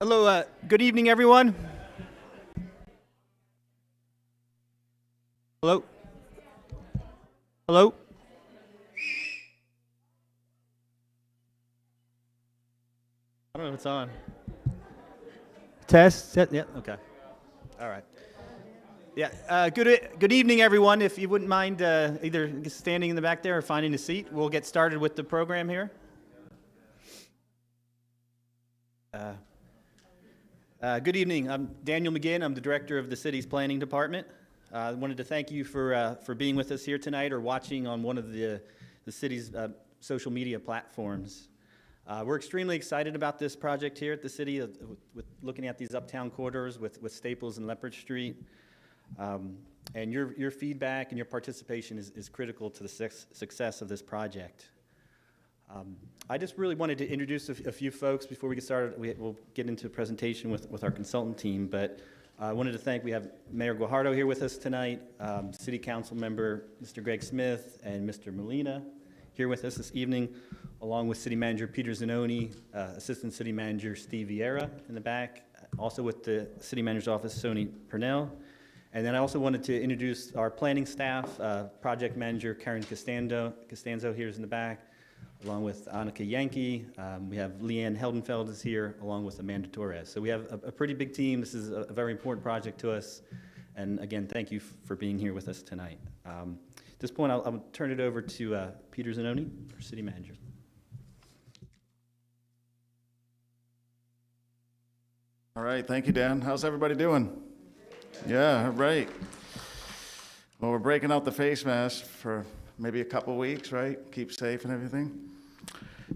Hello, good evening, everyone. Hello? Hello? I don't know if it's on. Test? Yeah, okay. All right. Yeah, good evening, everyone. If you wouldn't mind either standing in the back there or finding a seat, we'll get started with the program here. Good evening. I'm Daniel McGinn. I'm the director of the city's planning department. I wanted to thank you for being with us here tonight or watching on one of the city's social media platforms. We're extremely excited about this project here at the city, with looking at these Uptown corridors with Staples and Leopard Street. And your feedback and your participation is critical to the success of this project. I just really wanted to introduce a few folks before we get started. We'll get into a presentation with our consultant team, but I wanted to we have Mayor Guajardo here with us tonight, City Council member Mr. Greg Smith and Mr. Molina here with us this evening, along with City Manager Peter Zanoni, Assistant City Manager Steve Vieira in the back, also with the City Manager's Office, Sony Purnell. And then I also wanted to introduce our planning staff, Project Manager Karen Costanzo here is in the back, along with Annika Yankee. We have Leanne Heldenfeld is here, along with Amanda Torres. So we have a pretty big team. This is a very important project to us. And again, thank you for being here with us tonight. At this point, I'll turn it over to Peter Zanoni, our City Manager. All right, thank you, Dan. How's everybody doing? Yeah, right. Well, we're breaking out the face mask for maybe a couple weeks, right? Keep safe and everything.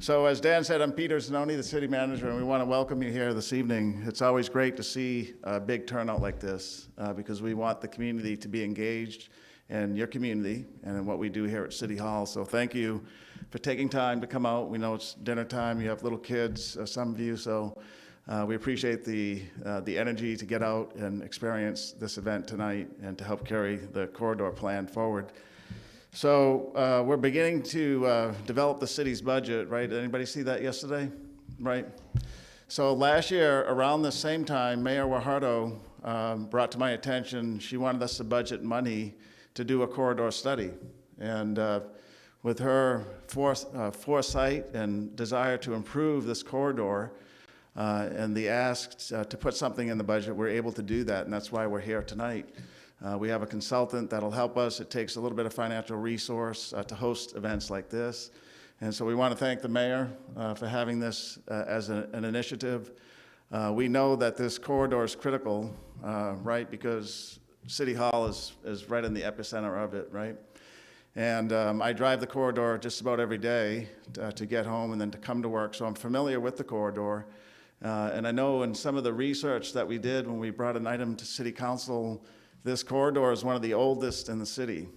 So as Dan said, I'm Peter Zanoni, the city manager, and we want to welcome you here this evening. It's always great to see a big turnout like this because we want the community to be engaged in your community and in what we do here at City Hall. So thank you for taking time to come out. We know it's dinner time. You have little kids, some of you, so we appreciate the energy to get out and experience this event tonight and to help carry the corridor plan forward. So we're beginning to develop the city's budget, right? Did anybody see that yesterday? Right? So last year, around the same time, Mayor Guajardo brought to my attention, she wanted us to budget money to do a corridor study. And with her foresight and desire to improve this corridor and the ask to put something in the budget, we're able to do that, and that's why we're here tonight. We have a consultant that'll help us. It takes a little bit of financial resource to host events like this. And so we want to thank the mayor for having this as an initiative. We know that this corridor is critical, right, because City Hall is right in the epicenter of it, right? And I drive the corridor just about every day to get home and then to come to work, so I'm familiar with the corridor. And I know in some of the research that we did when we brought an item to City Council, this corridor is one of the oldest in the city.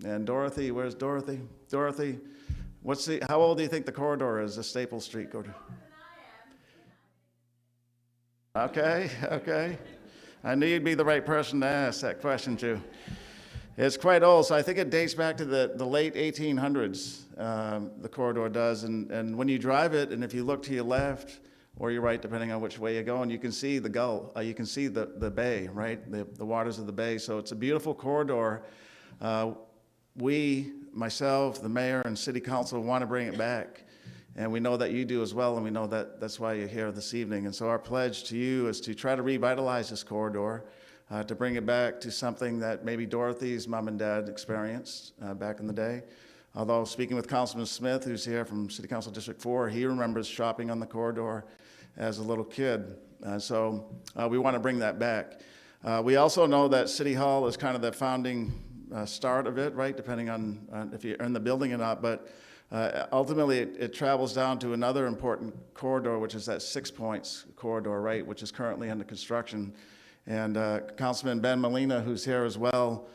And Dorothy, where's Dorothy? Dorothy, how old do you think the corridor is, the Staples Street corridor? Okay. I knew you'd be the right person to ask that question to. It's quite old, so I think it dates back to the late 1800s, the corridor does. And when you drive it, and if you look to your left, or your right, depending on which way you're going, you can see the Gulf, you can see the bay, right? The waters of the bay. So it's a beautiful corridor. We, myself, the mayor, and city council want to bring it back. And we know that you do as well, and we know that that's why you're here this evening. And so our pledge to you is to try to revitalize this corridor, to bring it back to something that maybe Dorothy's mom and dad experienced back in the day. Although speaking with Councilman Smith, who's here from City Council District 4, he remembers shopping on the corridor as a little kid. So we want to bring that back. We also know that City Hall is kind of the founding start of it, right? Depending on if you're in the building or not. But ultimately, it travels down to another important corridor, which is that 6 Points corridor, right? Which is currently under construction. And Councilman Ben Molina, who's here as well,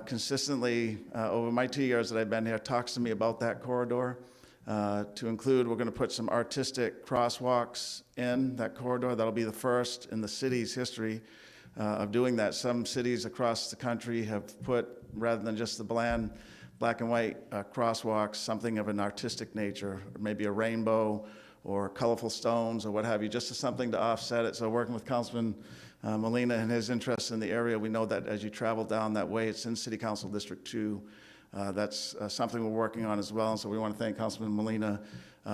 consistently over my 2 years that I've been here, talks to me about that corridor. To include, we're going to put some artistic crosswalks in that corridor. That'll be the first in the city's history of doing that. Some cities across the country have put, rather than just the bland black and white crosswalks, something of an artistic nature, or maybe a rainbow or colorful stones or what have you, just as something to offset it. So working with Councilman Molina and his interest in the area, we know that as you travel down that way, it's in City Council District 2. That's something we're working on as well. And so we want to thank Councilman Molina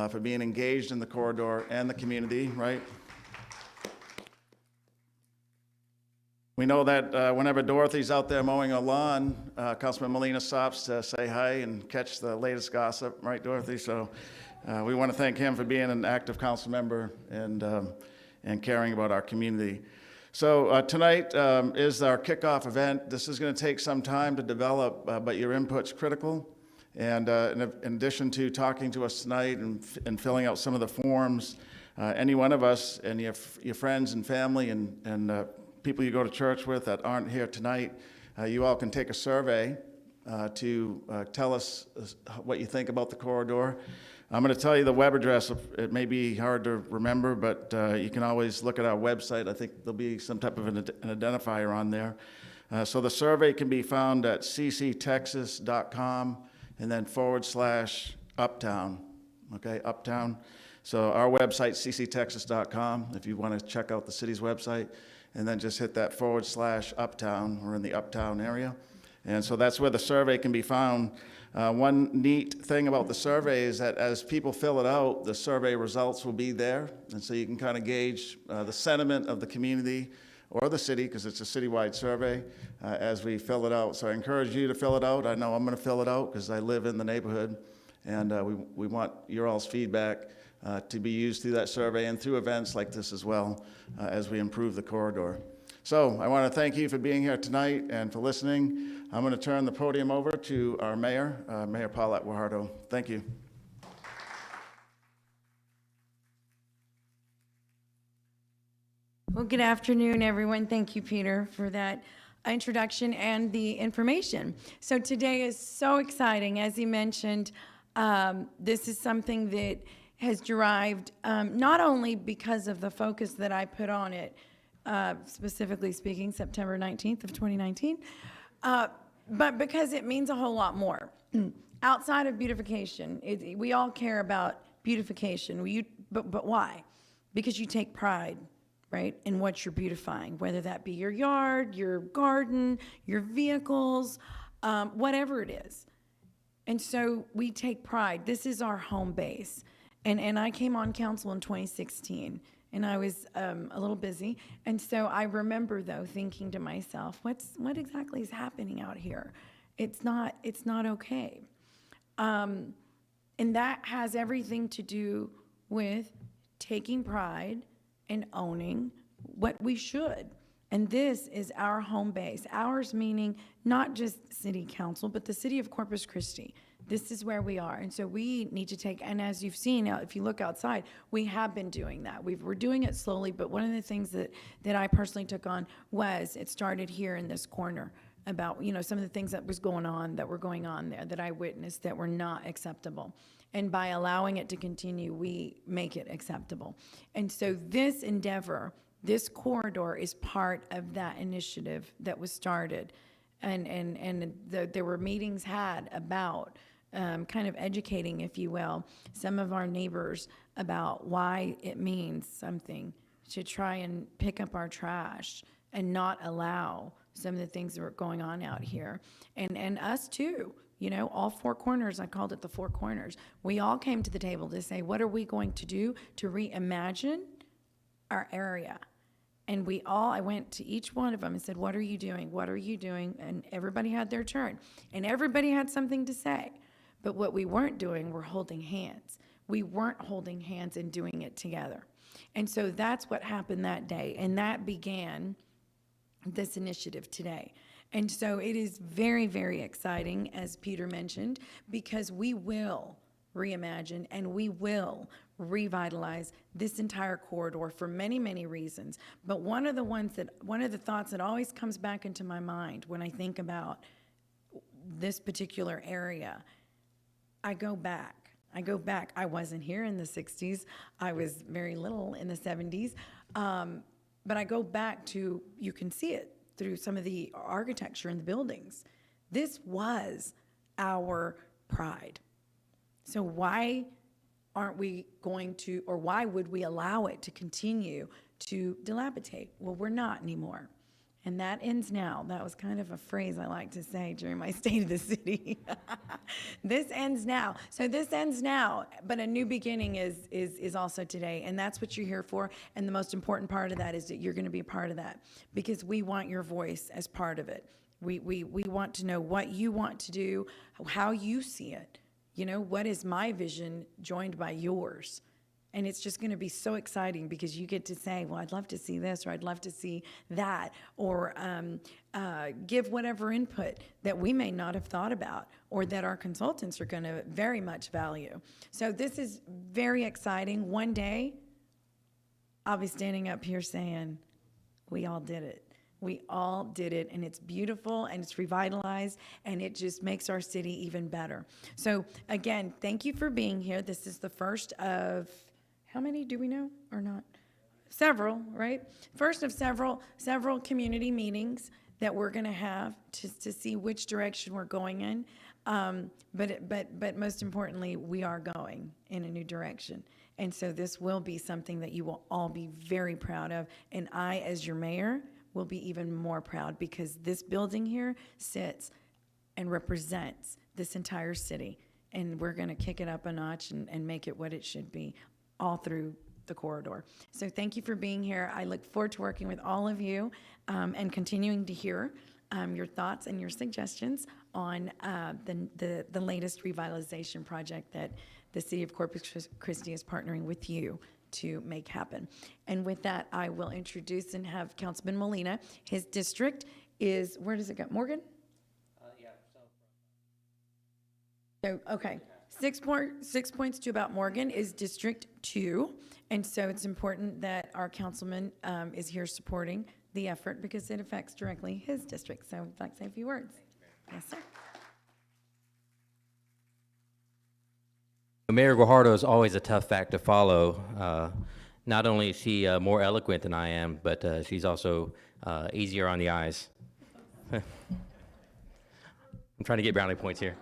for being engaged in the corridor and the community, right? We know that whenever Dorothy's out there mowing her lawn, Councilman Molina stops to say hi and catch the latest gossip, right, Dorothy? So we want to thank him for being an active council member and caring about our community. So tonight is our kickoff event. This is going to take some time to develop, but your input's critical. And in addition to talking to us tonight and filling out some of the forms, any one of us and your friends and family and people you go to church with that aren't here tonight, you all can take a survey to tell us what you think about the corridor. I'm going to tell you the web address. It may be hard to remember, but you can always look at our website. I think there'll be some type of an identifier on there. So the survey can be found at cctexas.com and then /Uptown, okay, Uptown. So our website, cctexas.com, if you want to check out the city's website, and then just hit that /Uptown. We're in the Uptown area. And so that's where the survey can be found. One neat thing about the survey is that as people fill it out, the survey results will be there. And so you can kind of gauge the sentiment of the community or the city, because it's a citywide survey, as we fill it out. So I encourage you to fill it out. I know I'm going to fill it out because I live in the neighborhood. And we want your all's feedback to be used through that survey and through events like this as well as we improve the corridor. So I want to thank you for being here tonight and for listening. I'm going to turn the podium over to our mayor, Mayor Paulette Guajardo. Thank you. Well, good afternoon, everyone. Thank you, Peter, for that introduction and the information. So today is so exciting. As he mentioned, this is something that has derived not only because of the focus that I put on it, specifically speaking, September 19th of 2019, but because it means a whole lot more. Outside of beautification, we all care about beautification, but why? Because you take pride, right, in what you're beautifying, whether that be your yard, your garden, your vehicles, whatever it is. And so we take pride. This is our home base. And I came on council in 2016, and I was a little busy. And so I remember, though, thinking to myself, what exactly is happening out here? It's not okay. And that has everything to do with taking pride and owning what we should. And this is our home base. Ours meaning not just city council, but the city of Corpus Christi. This is where we are. And so we need to take, and as you've seen, if you look outside, we have been doing that. We're doing it slowly, but one of the things that I personally took on was, it started here in this corner about, some of the things that were going on there that I witnessed that were not acceptable. And by allowing it to continue, we make it acceptable. And so this endeavor, this corridor is part of that initiative that was started. And there were meetings had about kind of educating, if you will, some of our neighbors about why it means something to try and pick up our trash and not allow some of the things that were going on out here. And us too, all four corners, I called it the four corners. We all came to the table to say, what are we going to do to reimagine our area? And I went to each one of them and said, what are you doing? What are you doing? And everybody had their turn. And everybody had something to say. But what we weren't doing were holding hands. We weren't holding hands and doing it together. And so that's what happened that day. And that began this initiative today. And so it is very, very exciting, as Peter mentioned, because we will reimagine and we will revitalize this entire corridor for many, many reasons. But one of the thoughts that always comes back into my mind when I think about this particular area, I go back. I wasn't here in the 60s. I was very little in the 70s. But I go back to, you can see it through some of the architecture in the buildings. This was our pride. So why aren't we going to, or why would we allow it to continue to dilapidate? Well, we're not anymore. And that ends now. That was kind of a phrase I like to say during my State of the City. This ends now. So this ends now, but a new beginning is also today. And that's what you're here for. And the most important part of that is that you're going to be a part of that, because we want your voice as part of it. We want to know what you want to do, how you see it. You know, what is my vision joined by yours? And it's just going to be so exciting because you get to say, well, I'd love to see this, or I'd love to see that, or give whatever input that we may not have thought about, or that our consultants are going to very much value. So this is very exciting. One day, I'll be standing up here saying, we all did it. We all did it, and it's beautiful, and it's revitalized, and it just makes our city even better. So again, thank you for being here. This is the first of, how many do we know or not? Several, right? First of several community meetings that we're going to have to see which direction we're going in. But most importantly, we are going in a new direction. And so this will be something that you will all be very proud of. And I, as your mayor, will be even more proud, because this building here sits and represents this entire city. And we're going to kick it up a notch and make it what it should be all through the corridor. So thank you for being here. I look forward to working with all of you and continuing to hear your thoughts and your suggestions on the latest revitalization project that the City of Corpus Christi is partnering with you to make happen. And with that, I will introduce and have Councilman Molina. His district is, where does it go? Morgan? So, okay. 6 points to about Morgan is District 2. And so it's important that our councilman is here supporting the effort, because it affects directly his district. So I'd like to say a few words. Yes, sir. Mayor Guajardo is always a tough act to follow. Not only is she more eloquent than I am, but she's also easier on the eyes. I'm trying to get brownie points here.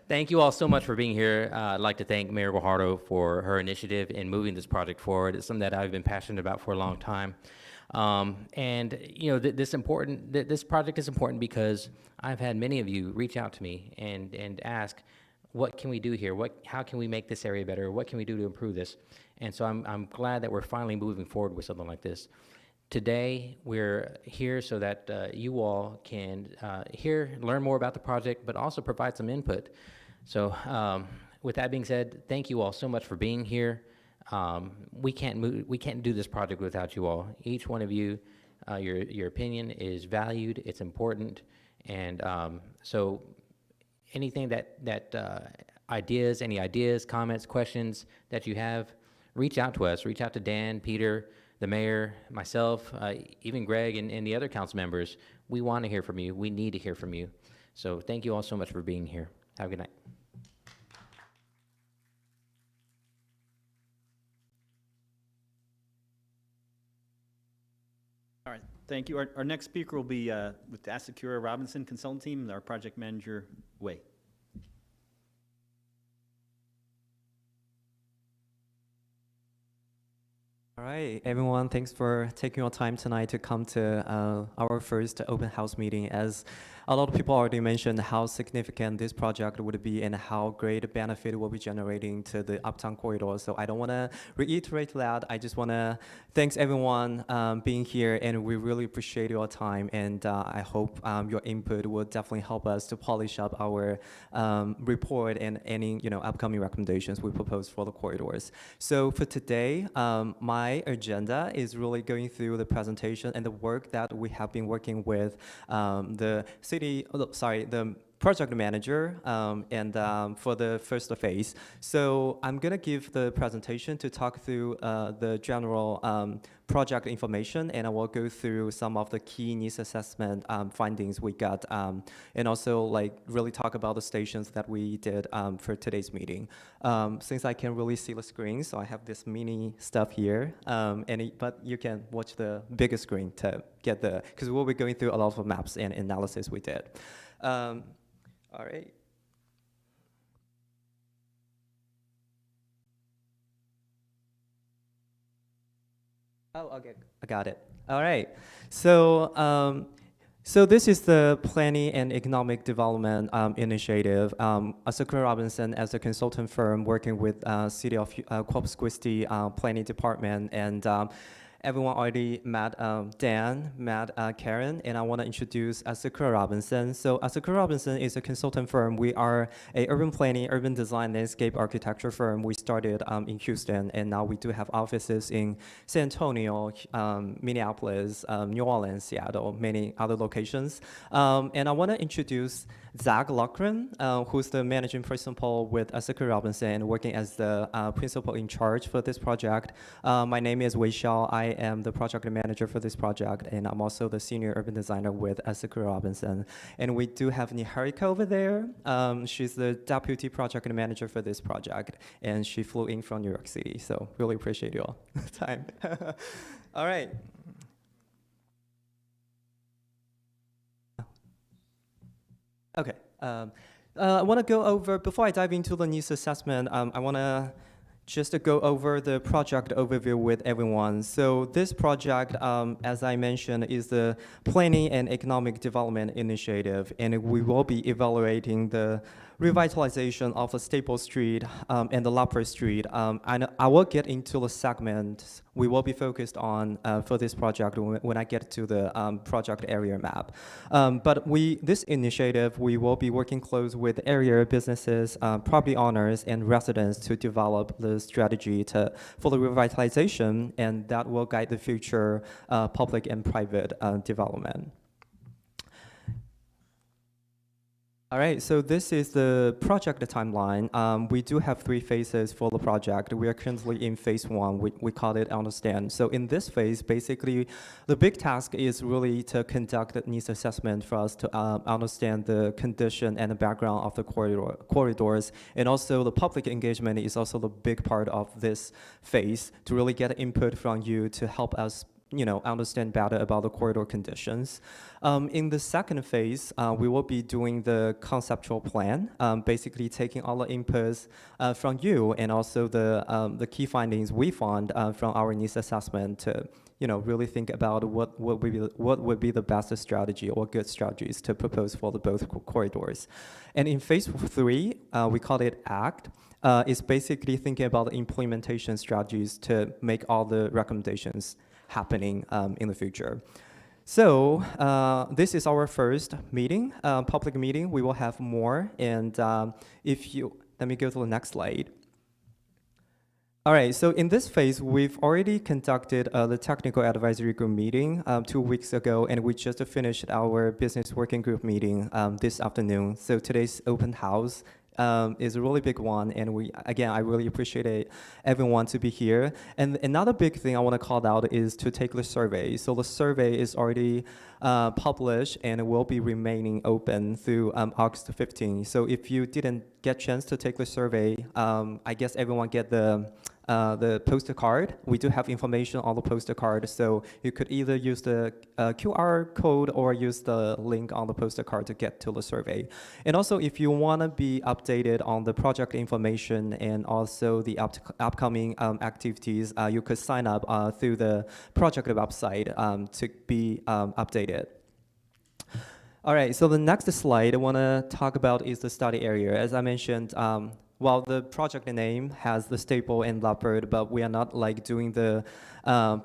Thank you all so much for being here. I'd like to thank Mayor Guajardo for her initiative in moving this project forward. It's something that I've been passionate about for a long time. And you know, this project is important because I've had many of you reach out to me and ask, what can we do here? How can we make this area better? What can we do to improve this? And so I'm glad that we're finally moving forward with something like this. Today, we're here so that you all can learn more about the project, but also provide some input. So with that being said, thank you all so much for being here. We can't do this project without you all. Each one of you, your opinion is valued, it's important, and so anything any ideas, comments, questions that you have, reach out to us. Reach out to Dan, Peter, the mayor, myself, even Greg and the other council members. We want to hear from you. We need to hear from you. So thank you all so much for being here. Have a good night. All right, thank you. Our next speaker will be with the Asakura Robinson Consultant Team, our project manager, Wei. All right, everyone, thanks for taking your time tonight to come to our first open house meeting. As a lot of people already mentioned how significant this project would be and how great a benefit it will be generating to the Uptown corridor. So I don't want to reiterate that. I just want to thanks everyone being here, and we really appreciate your time. And I hope your input will definitely help us to polish up our report and any upcoming recommendations we propose for the corridors. So for today, my agenda is really going through the presentation and the work that we have been working with the project manager for the first phase. So I'm gonna give the presentation to talk through the general project information, and I will go through some of the key needs assessment findings we got, and also really talk about the stations that we did for today's meeting. Since I can't really see the screen, so I have this mini stuff here, but you can watch the bigger screen to get because we'll be going through a lot of maps and analysis we did. All right. Oh, okay, I got it. All right. So, so this is the Planning and Economic Development Initiative. Asakura Robinson, as a consultant firm working with City of Corpus Christi Planning Department, and everyone already met Dan, met Karen, and I want to introduce Asakura Robinson. So Asakura Robinson is a consultant firm. We are a urban planning, urban design, landscape architecture firm. We started in Houston, and now we do have offices in San Antonio, Minneapolis, New Orleans, Seattle, many other locations. And I want to introduce Zach Lochran, who's the managing principal with Asakura Robinson and working as the principal in charge for this project. My name is Wei Xiao. I am the project manager for this project, and I'm also the senior urban designer with Asakura Robinson. And we do have Niharika over there. She's the deputy project manager for this project, and she flew in from New York City. So really appreciate your time. All right. Okay. I want to go over, before I dive into the needs assessment, I want to just to go over the project overview with everyone. So this project, as I mentioned, is the Planning and Economic Development Initiative, and we will be evaluating the revitalization of the Staple Street and the Lapper Street. And I will get into the segments we will be focused on for this project when I get to the project area map. But this initiative, we will be working close with area businesses, property owners, and residents to develop the strategy for the revitalization, and that will guide the future public and private development. All right, so this is the project timeline. We do have 3 phases for the project. We are currently in phase 1. We call it Understand. So in this phase, basically, the big task is really to conduct a needs assessment for us to understand the condition and the background of the corridors. And also the public engagement is also the big part of this phase to really get input from you to help us understand better about the corridor conditions. In the second phase, we will be doing the conceptual plan, basically taking all the inputs from you and also the key findings we found from our needs assessment to really think about what would be the best strategy or good strategies to propose for the both corridors. And in phase 3, we call it ACT. It's basically thinking about the implementation strategies to make all the recommendations happening in the future. So this is our first meeting, public meeting. We will have more, and let me go to the next slide. All right, so in this phase, we've already conducted the technical advisory group meeting 2 weeks ago, and we just finished our business working group meeting this afternoon. So today's open house is a really big one, and I really appreciate everyone to be here. And another big thing I want to call out is to take the survey. So the survey is already published and it will be remaining open through August 15. So if you didn't get a chance to take the survey, I guess everyone get the poster card. We do have information on the poster card, so you could either use the QR code or use the link on the poster card to get to the survey. And also, if you want to be updated on the project information and also the upcoming activities, you could sign up through the project website to be updated. All right, so the next slide I want to talk about is the study area. As I mentioned, well, the project name has the Staple and Leopard, but we are not doing the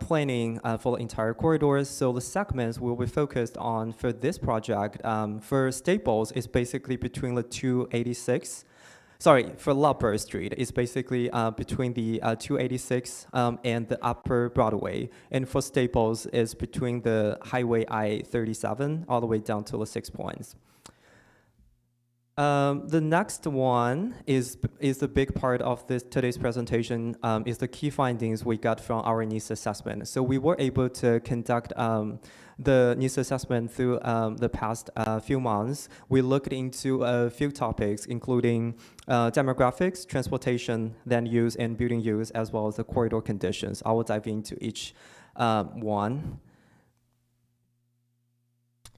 planning for the entire corridors. So the segments will be focused on for this project. For Staples, it's basically between the 286. Sorry, for Leopard Street, it's basically between the 286 and the Upper Broadway. And for Staples, it's between the Highway I-37 all the way down to the 6 Points. The next one is the big part of today's presentation, is the key findings we got from our needs assessment. So we were able to conduct the needs assessment through the past few months. We looked into a few topics, including demographics, transportation, land use, and building use, as well as the corridor conditions. I will dive into each one.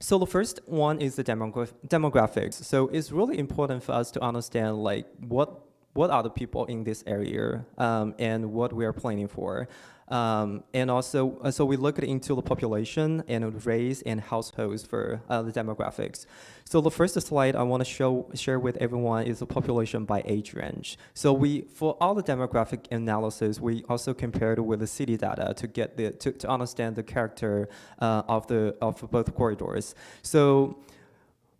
So the first one is the demographics. So it's really important for us to understand what what are the people in this area and what we are planning for. And also, so we looked into the population and race and households for the demographics. So the first slide I want to share with everyone is the population by age range. So for all the demographic analysis, we also compared with the city data to get to understand the character of both corridors. So.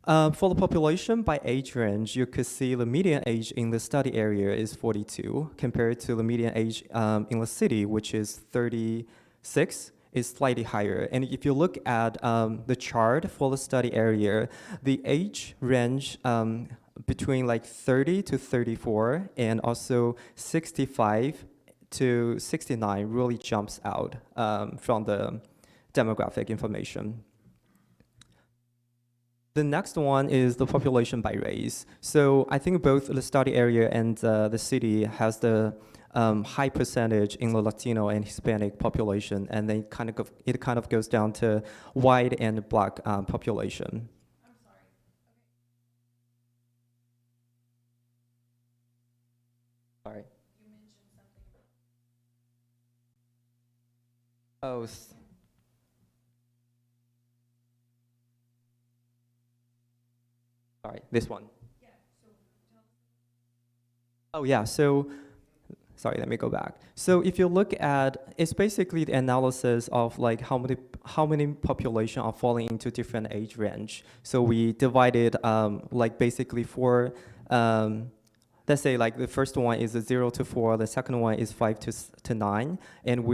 For the population by age range, you could see the median age in the study area is 42, compared to the median age in the city, which is 36, is slightly higher. And if you look at the chart for the study area, the age range between like 30 to 34 and also 65 to 69 really jumps out from the demographic information. The next one is the population by race. So I think both the study area and the city has the high percentage in the Latino and Hispanic population, and then it kind of goes down to white and black population. I'm sorry. Okay. Sorry. You mentioned something about. Oh. All right, this one. Yeah, oh yeah, so, sorry, let me go back. So if you look at, it's basically the analysis of like how many population are falling into different age range. So we divided like basically four, let's say like the first one is a 0 to 4, the second one is 5 to 9, and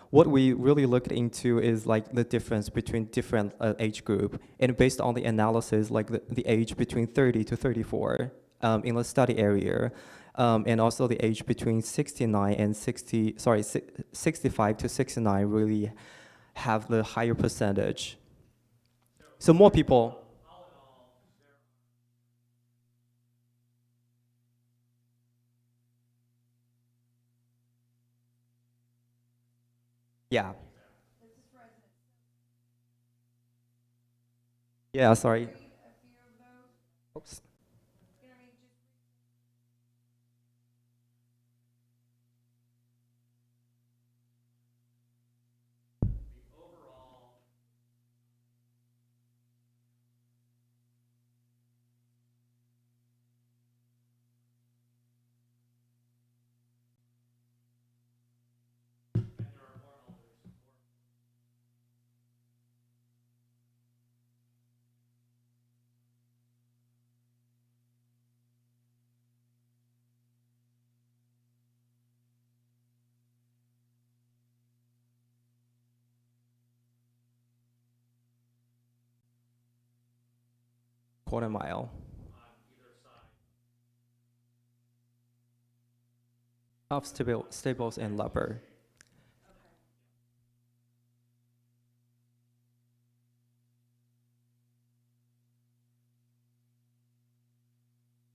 what we really looked into is like the difference between different age group, and based on the analysis, like the age between 30 to 34 in the study area, and also the age between 65 to 69 really have the higher percentage. So more people. Yeah. Yeah, sorry. Oops. Quarter mile. Of stables and rubber.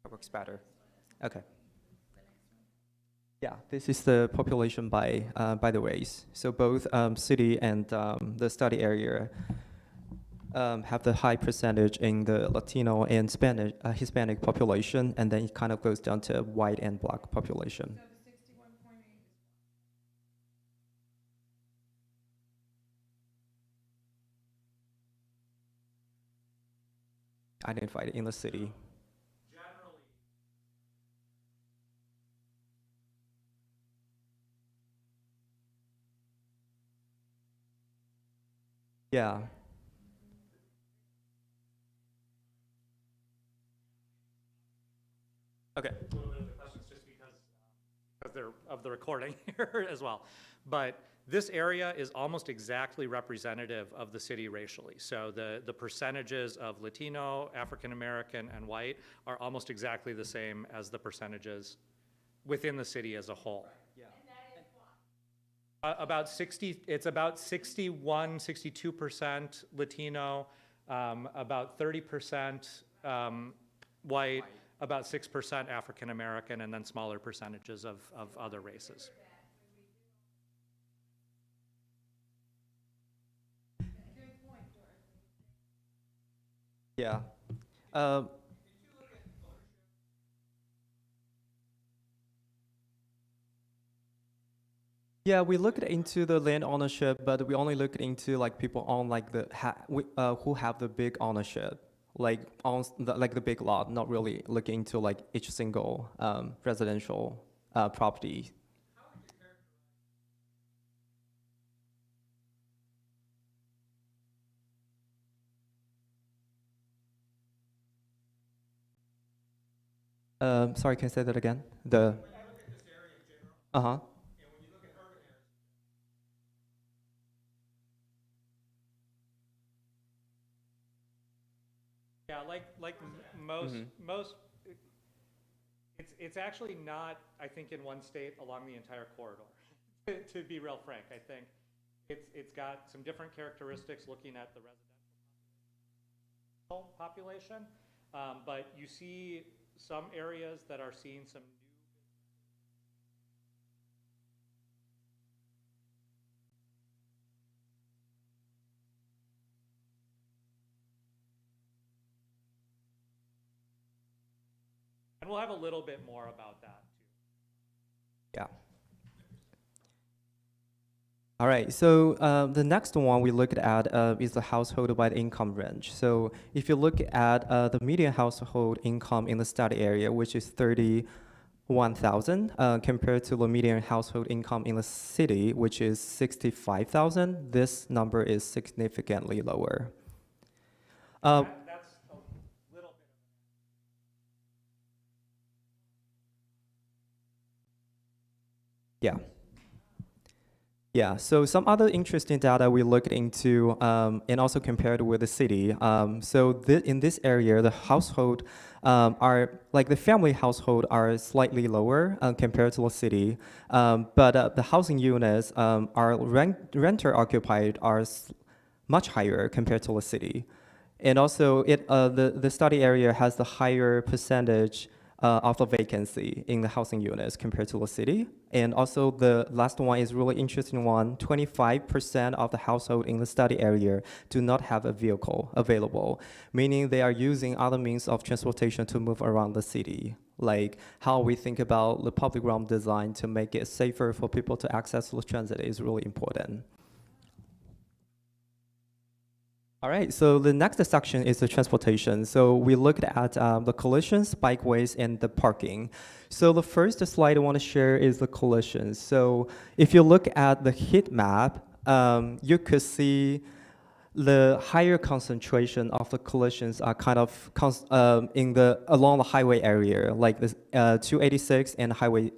That works better. Okay. Yeah, this is the population by the race. So both city and the study area have the high percentage in the Latino and Hispanic population, and then it kind of goes down to white and black population. So the 61.8 is identified in the city. Generally. Yeah. Okay. A little bit of the questions just because they're of the recording here as well. But this area is almost exactly representative of the city racially. So the percentages of Latino, African American, and white are almost exactly the same as the percentages within the city as a whole. Yeah. And that is what? About 60, it's about 61, 62% Latino, about 30% white, about 6% African American, and then smaller percentages of other races. Yeah. Yeah, we looked into the land ownership, but we only looked into like people on like who have the big ownership, like on like the big lot, not really looking into like each single residential property. Sorry, can you say that again? Uh-huh. Yeah, most, it's actually not, I think, in one state along the entire corridor, to be real frank. I think it's got some different characteristics looking at the residential population, but you see some areas that are seeing some new. And we'll have a little bit more about that too. Yeah. All right, so the next one we looked at is the household by the income range. So if you look at the median household income in the study area, which is 31,000, compared to the median household income in the city, which is 65,000, this number is significantly lower. That's a little bit. Yeah. Yeah, so some other interesting data we looked into and also compared with the city. In this area, the household are, like the family household are slightly lower compared to the city, but the housing units are renter occupied are much higher compared to the city. And also the study area has the higher percentage of the vacancy in the housing units compared to the city. And also the last one is really interesting one, 25% of the household in the study area do not have a vehicle available, meaning they are using other means of transportation to move around the city. Like how we think about the public realm design to make it safer for people to access the transit is really important. All right, so the next section is the transportation. So we looked at the collisions, bikeways, and the parking. So the first slide I want to share is the collisions. So if you look at the heat map, you could see the higher concentration of the collisions are kind of along the highway area, like the 286 and Highway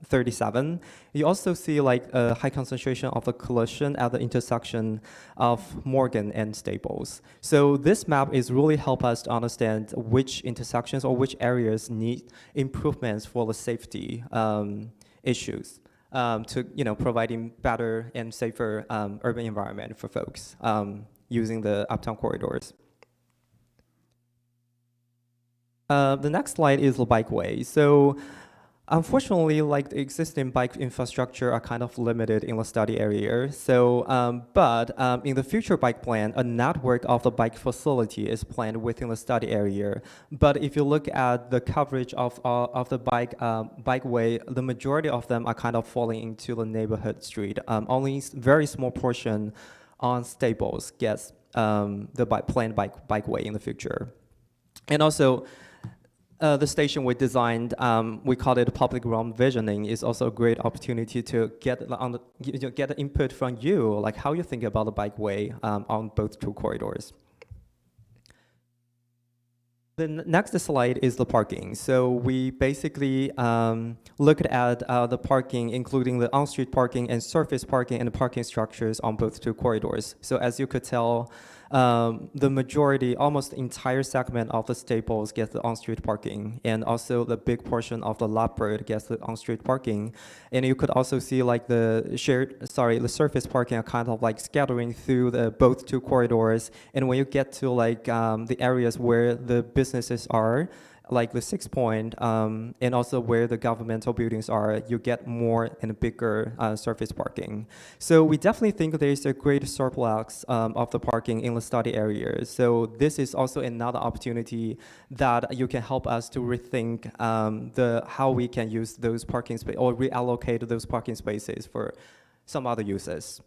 37. You also see like a high concentration of the collision at the intersection of Morgan and Staples. So this map is really help us to understand which intersections or which areas need improvements for the safety issues. To providing better and safer urban environment for folks using the Uptown corridors. The next slide is the bikeway. So unfortunately, like the existing bike infrastructure are kind of limited in the study area. So, but in the future bike plan, a network of the bike facility is planned within the study area. But if you look at the coverage of the bikeway, the majority of them are kind of falling into the neighborhood street. Only very small portion on Staples gets the planned bikeway in the future. And also, the station we designed, we call it public realm visioning, is also a great opportunity to get input from you, like how you think about the bikeway on both two corridors. The next slide is the parking. So we basically looked at the parking, including the on-street parking and surface parking and the parking structures on both two corridors. So as you could tell, the majority, almost the entire segment of the Staples gets the on-street parking, and also the big portion of the Lapbird gets the on-street parking. And you could also see like the surface parking are kind of like scattering through both two corridors. And when you get to like the areas where the businesses are, like the 6 Point, and also where the governmental buildings are, you get more and bigger surface parking. So we definitely think there's a great surplus of the parking in the study area. So this is also another opportunity that you can help us to rethink how we can use those parking spaces or reallocate those parking spaces for some other uses.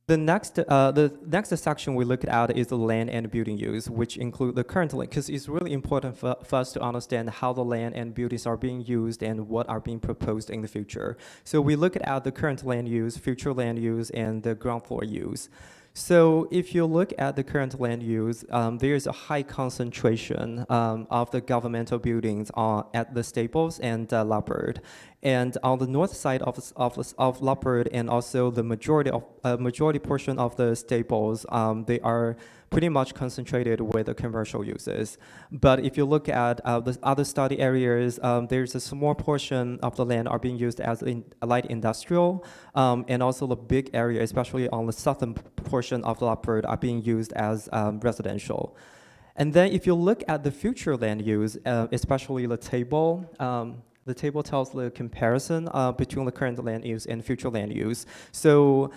The next section we look at is the land and building use, which include the current land, because it's really important for us to understand how the land and buildings are being used and what are being proposed in the future. So we look at the current land use, future land use, and the ground floor use. So if you look at the current land use, there is a high concentration of the governmental buildings at the Staples and Leopard. And on the north side of Leopard and also the majority portion of the Staples, they are pretty much concentrated with the commercial uses. But if you look at the other study areas, there's a small portion of the land are being used as light industrial, and also the big area, especially on the southern portion of Leopard, are being used as residential. And then if you look at the future land use, especially the table tells the comparison between the current land use and future land use. So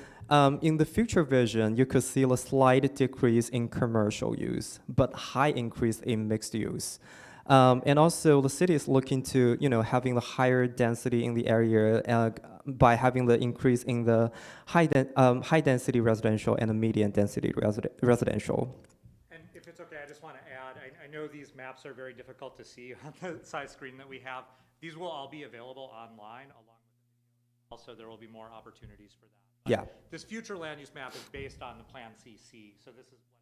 in the future vision, you could see a slight decrease in commercial use, but high increase in mixed use. And also the city is looking to, having the higher density in the area by having the increase in the high density residential and the medium density residential. And if it's okay, I just want to add, I know these maps are very difficult to see on the side screen that we have. These will all be available online along with also there will be more opportunities for that. But Yeah. this future land use map is based on the Plan CC, so this is what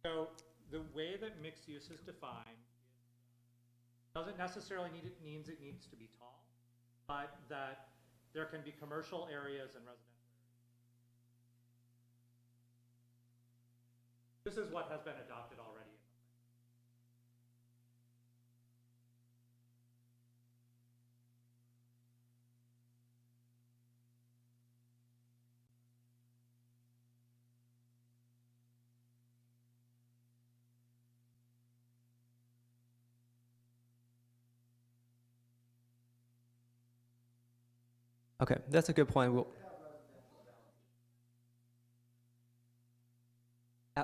So the way that mixed use is defined doesn't necessarily means it needs to be tall, but that there can be commercial areas and residential areas. This is what has been adopted already. Okay, that's a good point. Uh,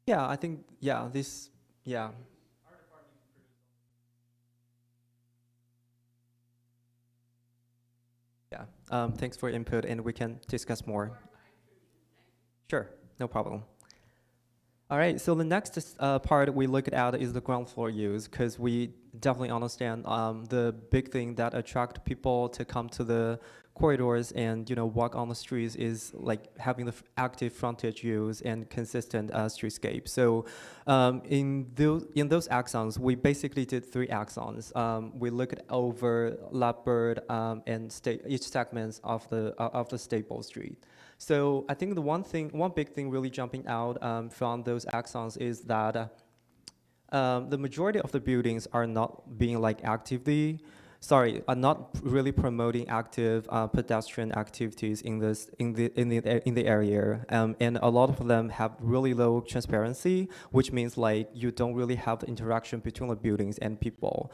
Yeah, I think, yeah. Yeah, thanks for your input, and we can discuss more. Sure, no problem. All right, so the next part we look at is the ground floor use, because we definitely understand the big thing that attract people to come to the corridors and walk on the streets is like having the active frontage use and consistent streetscape. So in those axons, we basically did 3 axons. We looked over Leopard and each segments of the Staple Street. So I think one big thing really jumping out from those axons is that the majority of the buildings are not being are not really promoting active pedestrian activities in the area, and a lot of them have really low transparency, which means like you don't really have the interaction between the buildings and people.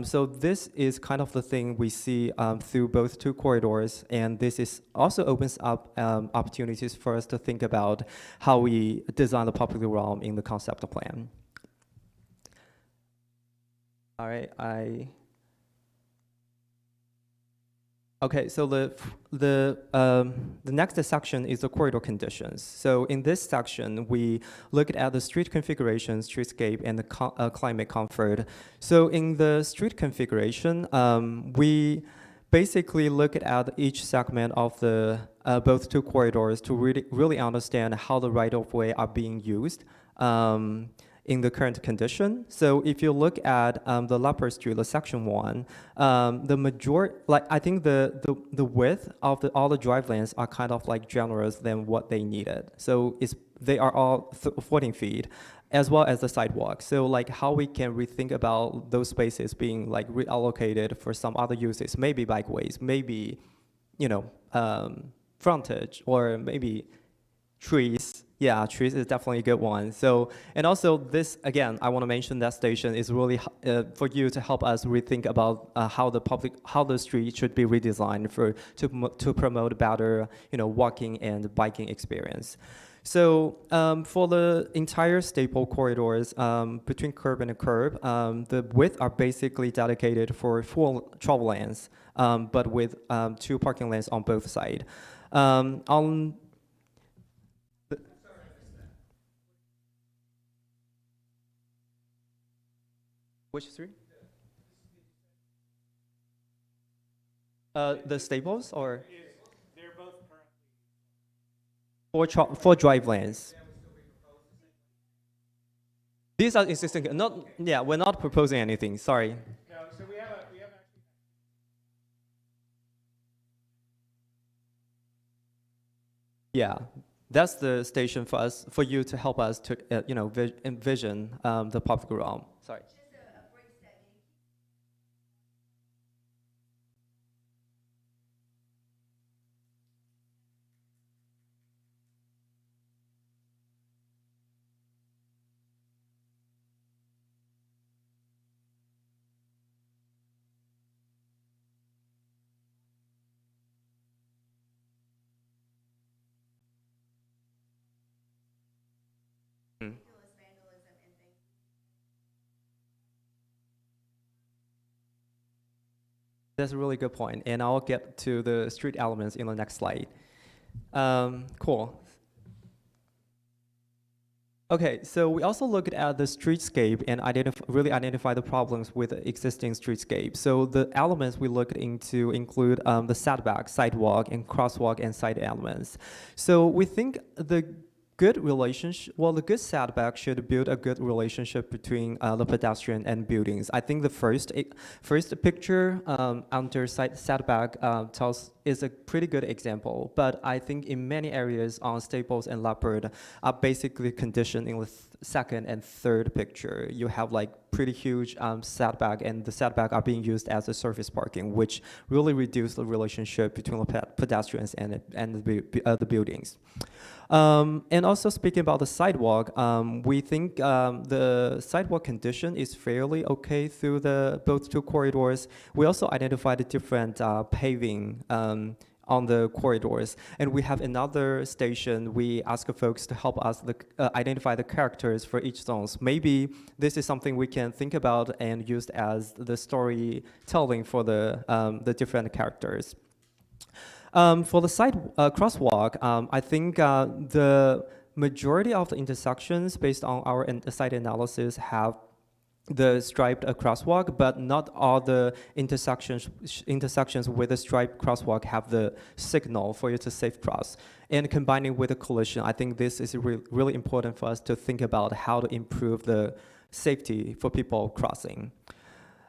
So this is kind of the thing we see through both 2 corridors, and this is also opens up opportunities for us to think about how we design the public realm in the concept plan. All right, Okay, so the next section is the corridor conditions. So in this section, we looked at the street configuration, streetscape, and the climate comfort. So in the street configuration, we basically look at each segment of the both two corridors to really understand how the right-of-way are being used. In the current condition. So if you look at the Leopard Street, the section 1, I think the width of all the drive lanes are kind of like generous than what they needed. So they are all 14 feet, as well as the sidewalk. So like how we can rethink about those spaces being like reallocated for some other uses, maybe bikeways, maybe, frontage, or maybe trees. Yeah, trees is definitely a good one. So, and also this, again, I want to mention that station is really for you to help us rethink about how the street should be redesigned to promote better, walking and biking experience. So for the entire staple corridors between curb and curb, the width are basically dedicated for 4 travel lanes, but with 2 parking lanes on both sides. On Which 3? The Staples or? They're both currently. 4 drive lanes. These are existing. We're not proposing anything. Sorry. No, so we have actually. Yeah, that's the station for you to help us to envision the public realm. Sorry. That's a really good point, and I'll get to the street elements in the next slide. Cool. Okay, so we also looked at the streetscape and really identify the problems with the existing streetscape. So the elements we looked into include the setback, sidewalk, and crosswalk and side elements. So we think the good setback should build a good relationship between the pedestrian and buildings. I think the first picture under setback is a pretty good example, but I think in many areas on Staples and Leopard are basically conditioned in the second and third picture. You have like pretty huge setback, and the setback are being used as a surface parking, which really reduce the relationship between the pedestrians and the buildings. And also speaking about the sidewalk, we think the sidewalk condition is fairly okay through both 2 corridors. We also identified the different paving on the corridors. And we have another station. We ask folks to help us identify the characters for each zones. Maybe this is something we can think about and use as the storytelling for the different characters. For the crosswalk, I think the majority of the intersections based on our site analysis have the striped crosswalk, but not all the intersections with the striped crosswalk have the signal for you to safe cross. And combining with the collision, I think this is really important for us to think about how to improve the safety for people crossing.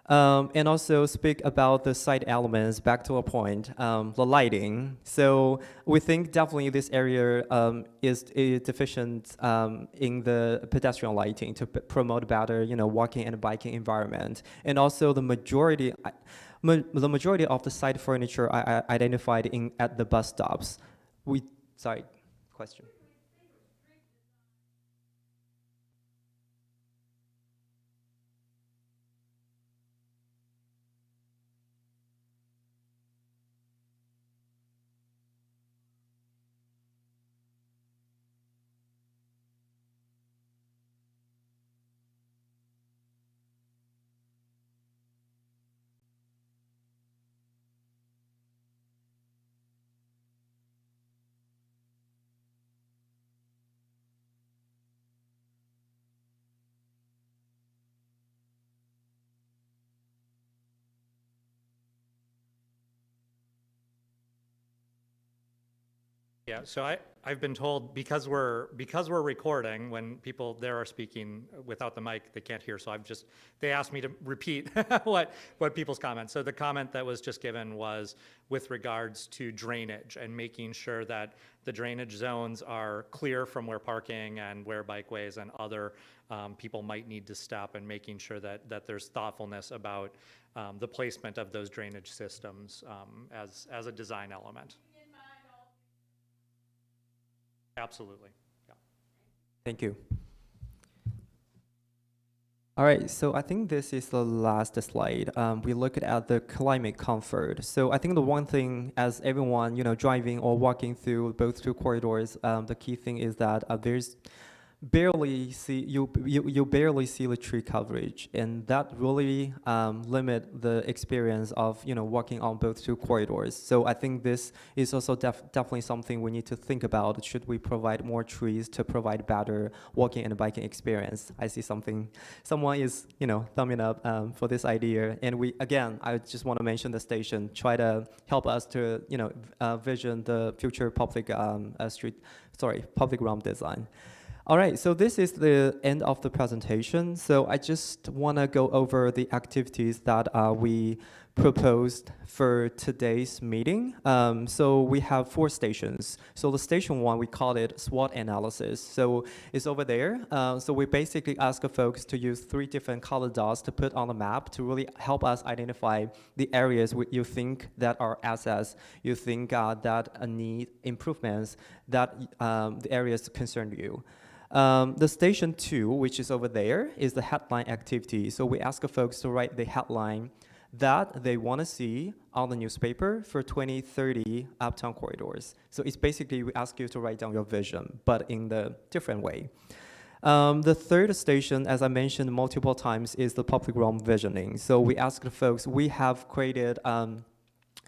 And also speak about the side elements, back to a point, the lighting. So we think definitely this area is deficient in the pedestrian lighting to promote better, walking and biking environment. And also the majority of the side furniture are identified at the bus stops. Sorry, question. Yeah, so I've been told because we're recording, when people there are speaking without the mic, they can't hear. So they asked me to repeat what people's comments. So the comment that was just given was with regards to drainage and making sure that the drainage zones are clear from where parking and where bikeways and other people might need to stop, and making sure that there's thoughtfulness about the placement of those drainage systems as a design element. Absolutely, yeah. Thank you. All right, so I think this is the last slide. We look at the climate comfort. So I think the one thing, as everyone, driving or walking through both two corridors, the key thing is that there's you barely see the tree coverage, and that really limit the experience of walking on both two corridors. So I think this is also definitely something we need to think about. Should we provide more trees to provide better walking and biking experience? I see someone is thumbing up for this idea, and I just want to mention the station try to help us to vision the future public public realm design. All right, so this is the end of the presentation. So I just want to go over the activities that we proposed for today's meeting. So we have 4 stations. So the station 1, we called it SWOT analysis. So it's over there. So we basically ask the folks to use 3 different color dots to put on the map to really help us identify the areas you think that are assets, you think that need improvements, that the areas concern you. The station 2, which is over there, is the headline activity. So we ask the folks to write the headline that they want to see on the newspaper for 2030 Uptown corridors. So it's basically, we ask you to write down your vision, but in the different way. The third station, as I mentioned multiple times, is the public realm visioning. So we ask the folks, we have created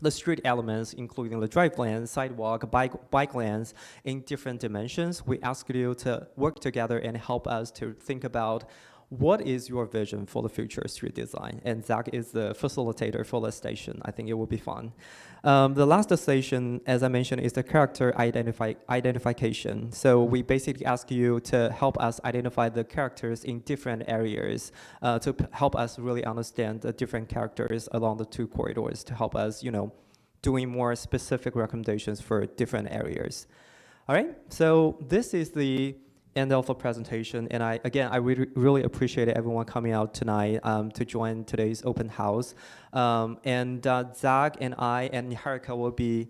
the street elements, including the drive lanes, sidewalk, bike lanes, in different dimensions. We ask you to work together and help us to think about what is your vision for the future street design. And Zach is the facilitator for the station. I think it will be fun. The last station, as I mentioned, is the character identification. So we basically ask you to help us identify the characters in different areas to help us really understand the different characters along the 2 corridors to help us, doing more specific recommendations for different areas. All right, so this is the end of the presentation, and I really appreciate everyone coming out tonight to join today's open house. And Zach and I and Harika will be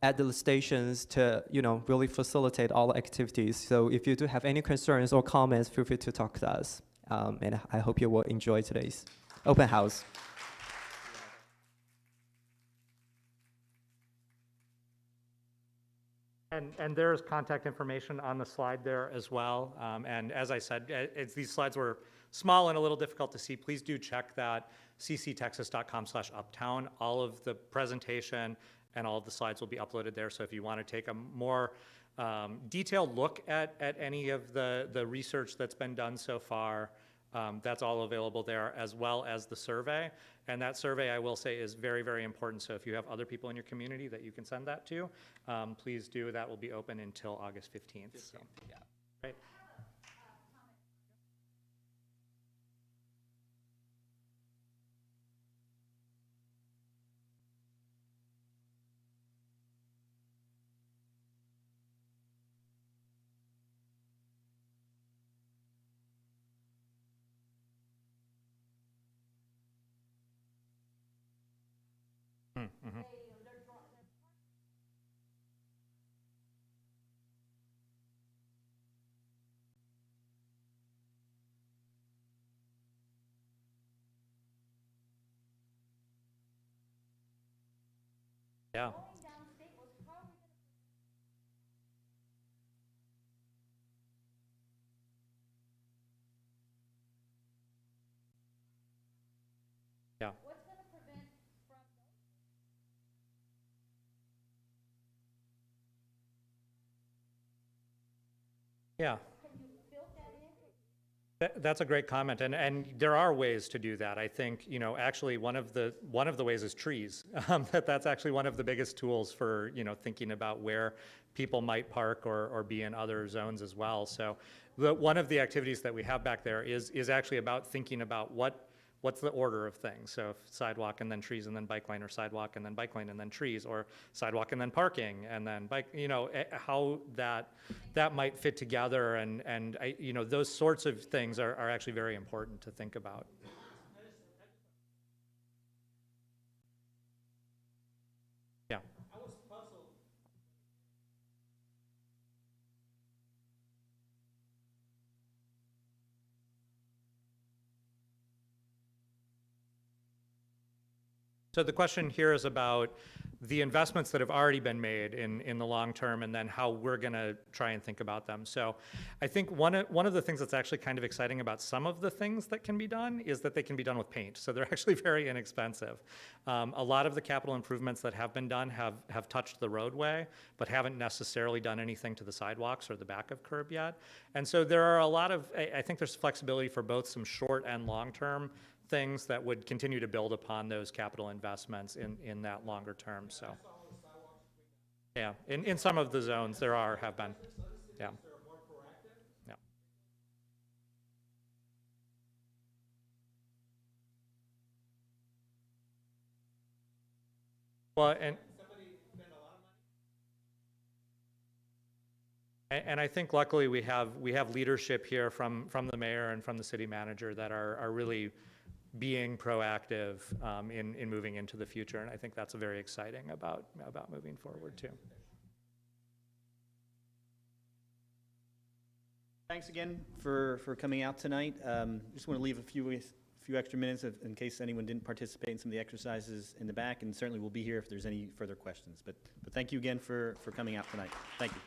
at the stations to really facilitate all the activities. So if you do have any concerns or comments, feel free to talk to us. And I hope you will enjoy today's open house. And there's contact information on the slide there as well. And as I said, these slides were small and a little difficult to see. Please do check that cctexas.com/uptown. All of the presentation and all of the slides will be uploaded there. So if you want to take a more detailed look at any of the research that's been done so far, that's all available there, as well as the survey. And that survey, I will say, is very, very important. So if you have other people in your community that you can send that to, please do. That will be open until August 15th. So. Yeah. Right. Mm-hmm. Yeah. Yeah. Yeah. That's a great comment, and there are ways to do that. I think, you know, actually one of the ways is trees. That's actually one of the biggest tools for, you know, thinking about where people might park or be in other zones as well. So one of the activities that we have back there is actually about thinking about what's the order of things. So if sidewalk and then trees and then bike lane, or sidewalk and then bike lane and then trees, or sidewalk and then parking and then bike, you know, how that might fit together, and you know, those sorts of things are actually very important to think about. Yeah. So the question here is about the investments that have already been made in the long term, and then how we're going to try and think about them. So I think one of the things that's actually kind of exciting about some of the things that can be done is that they can be done with paint. So they're actually very inexpensive. A lot of the capital improvements that have been done have touched the roadway, but haven't necessarily done anything to the sidewalks or the back of curb yet. And so there are a lot of, I think there's flexibility for both some short and long-term things that would continue to build upon those capital investments in that longer term. So, yeah, in some of the zones there have been, yeah. Yeah. Well, and I think luckily we have leadership here from the mayor and from the city manager that are really being proactive in moving into the future, and I think that's very exciting about moving forward too. Thanks again for coming out tonight. Just want to leave a few extra minutes in case anyone didn't participate in some of the exercises in the back, and certainly we'll be here if there's any further questions. But thank you again for coming out tonight. Thank you.